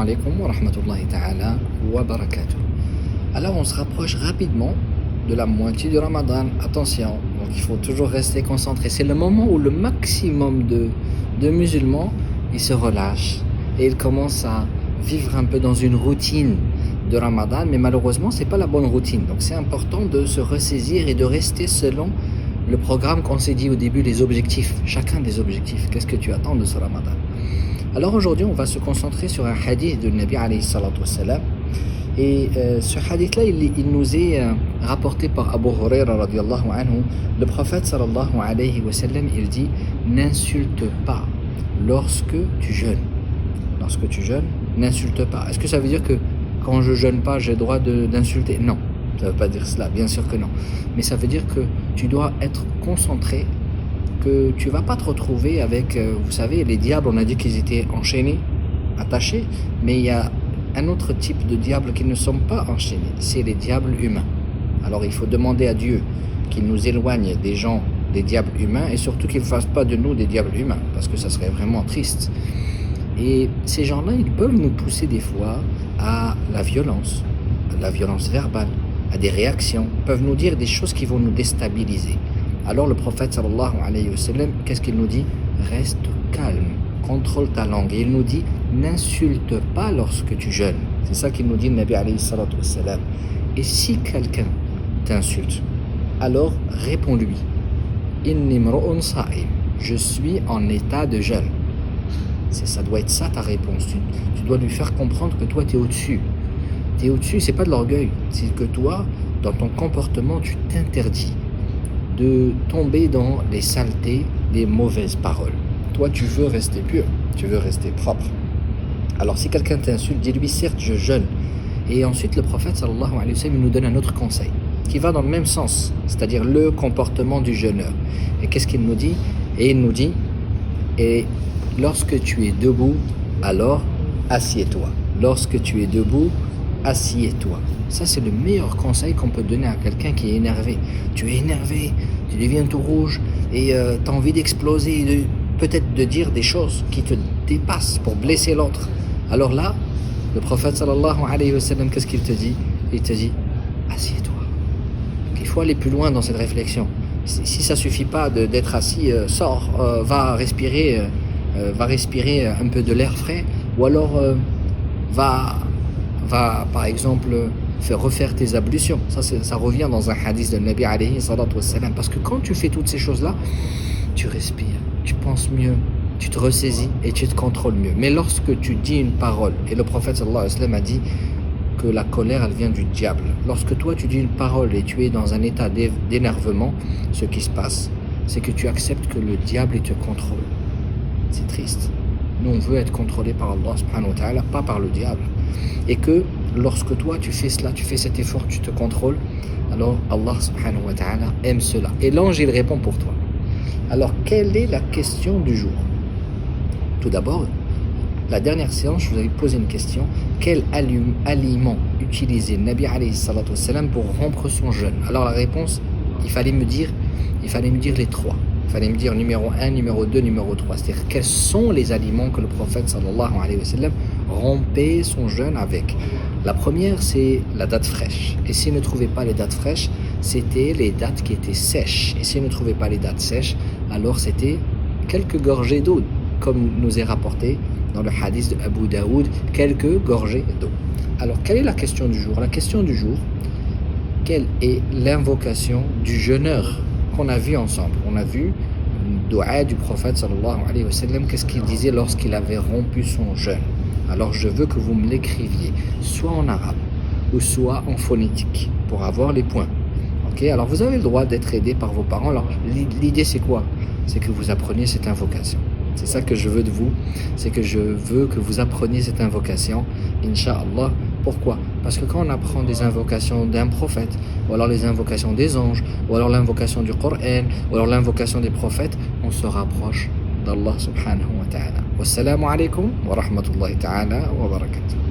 alaikum wa rahmatullahi ta'ala wa barakatuh. Alors on se rapproche rapidement de la moitié du Ramadan. Attention, donc il faut toujours rester concentré. C'est le moment où le maximum de musulmans, ils se relâchent et ils commencent à vivre un peu dans une routine de Ramadan, mais malheureusement c'est pas la bonne routine. Donc c'est important de se ressaisir et de rester selon le programme qu'on s'est dit au début, les objectifs, chacun des objectifs. Qu'est-ce que tu attends de ce Ramadan? Alors aujourd'hui, on va se concentrer sur un hadith de Nabi alayhi salatu wassalam. Et ce hadith-là, il nous est rapporté par Abu Huraira radiallahu anhu. Le prophète sallallahu alayhi wa sallam, il dit: n'insulte pas lorsque tu jeûnes. Lorsque tu jeûnes, n'insulte pas. Est-ce que ça veut dire que quand je jeûne pas, j'ai le droit d'insulter? Non, ça ne veut pas dire cela, bien sûr que non. Mais ça veut dire que tu dois être concentré, que tu vas pas te retrouver avec, vous savez, les diables, on a dit qu'ils étaient enchaînés, attachés, mais il y a un autre type de diables qui ne sont pas enchaînés, c'est les diables humains. Alors il faut demander à Dieu qu'il nous éloigne des gens, des diables humains, et surtout qu'il ne fasse pas de nous des diables humains, parce que ça serait vraiment triste. Et ces gens-là, ils peuvent nous pousser des fois à la violence verbale, à des réactions, peuvent nous dire des choses qui vont nous déstabiliser. Alors le prophète sallallahu alayhi wa sallam, qu'est-ce qu'il nous dit? Reste calme, contrôle ta langue. Et il nous dit: n'insulte pas lorsque tu jeûnes. C'est ça qu'il nous dit, le Nabi alayhi salatu wa sallam. Et si quelqu'un t'insulte, alors réponds-lui: inni mru'un sa'im, je suis en état de jeûne. Ça doit être ça ta réponse. Tu dois lui faire comprendre que toi tu es au-dessus. Tu es au-dessus, c'est pas de l'orgueil, c'est que toi, dans ton comportement, tu t'interdis de tomber dans les saletés, les mauvaises paroles. Toi, tu veux rester pur, tu veux rester propre. Alors, si quelqu'un t'insulte, dis-lui: certes, je jeûne. Et ensuite, le prophète, sallallahu alayhi wa sallam, nous donne un autre conseil qui va dans le même sens, c'est-à-dire le comportement du jeûneur. Et qu'est-ce qu'il nous dit? Et il nous dit: et lorsque tu es debout, alors assieds-toi. Lorsque tu es debout, assieds-toi. Ça, c'est le meilleur conseil qu'on peut donner à quelqu'un qui est énervé. Tu es énervé, tu deviens tout rouge et tu as envie d'exploser, peut-être de dire des choses qui te dépassent pour blesser l'autre. Alors là, le prophète sallallahu alayhi wa sallam, qu'est-ce qu'il te dit? Il te dit: assieds-toi. Donc, il faut aller plus loin dans cette réflexion. Si ça suffit pas d'être assis, sors, va respirer un peu de l'air frais, ou alors va par exemple refaire tes ablutions. Ça revient dans un hadith de Nabi alayhi salatu wassalam. Parce que quand tu fais toutes ces choses-là, tu respires, tu penses mieux, tu te ressaisis et tu te contrôles mieux. Mais lorsque tu dis une parole, et le prophète sallallahu alayhi wa sallam a dit que la colère, elle vient du diable. Lorsque toi tu dis une parole et tu es dans un état d'énervement, ce qui se passe, c'est que tu acceptes que le diable il te contrôle. C'est triste. Nous, on veut être contrôlé par Allah subhanahu wa ta'ala, pas par le diable. Et que lorsque toi tu fais cela, tu fais cet effort, tu te contrôles, alors Allah subhanahu wa ta'ala aime cela. Et l'ange, il répond pour toi. Alors, quelle est la question du jour? Tout d'abord, la dernière séance, je vous avais posé une question. Quel aliment utilisait Nabi alayhi salatu wassalam pour rompre son jeûne? Alors la réponse, il fallait me dire les trois. Il fallait me dire numéro 1, numéro 2, numéro 3. C'est-à-dire quels sont les aliments que le prophète sallallahu alayhi wa sallam rompait son jeûne avec. La première, c'est la date fraîche. Et s'il ne trouvait pas les dates fraîches, c'était les dates qui étaient sèches. Et s'il ne trouvait pas les dates sèches, alors c'était quelques gorgées d'eau, comme nous est rapporté dans le hadith de Abu Daoud, quelques gorgées d'eau. Alors, quelle est la question du jour? La question du jour, quelle est l'invocation du jeûneur qu'on a vu ensemble? On a vu le dua du prophète sallallahu alayhi wa sallam, qu'est-ce qu'il disait lorsqu'il avait rompu son jeûne. Alors je veux que vous me l'écriviez, soit en arabe ou soit en phonétique, pour avoir les points. Ok, alors vous avez le droit d'être aidé par vos parents. Alors l'idée c'est quoi? C'est que vous appreniez cette invocation. C'est ça que je veux de vous, c'est que je veux que vous appreniez cette invocation, Inch'Allah. Pourquoi? Parce que quand on apprend des invocations d'un prophète, ou alors les invocations des anges, ou alors l'invocation du Coran, ou alors l'invocation des prophètes, on se rapproche d'Allah subhanahu wa ta'ala. Wassalamu alaikum wa rahmatullahi ta'ala wa barakatuh.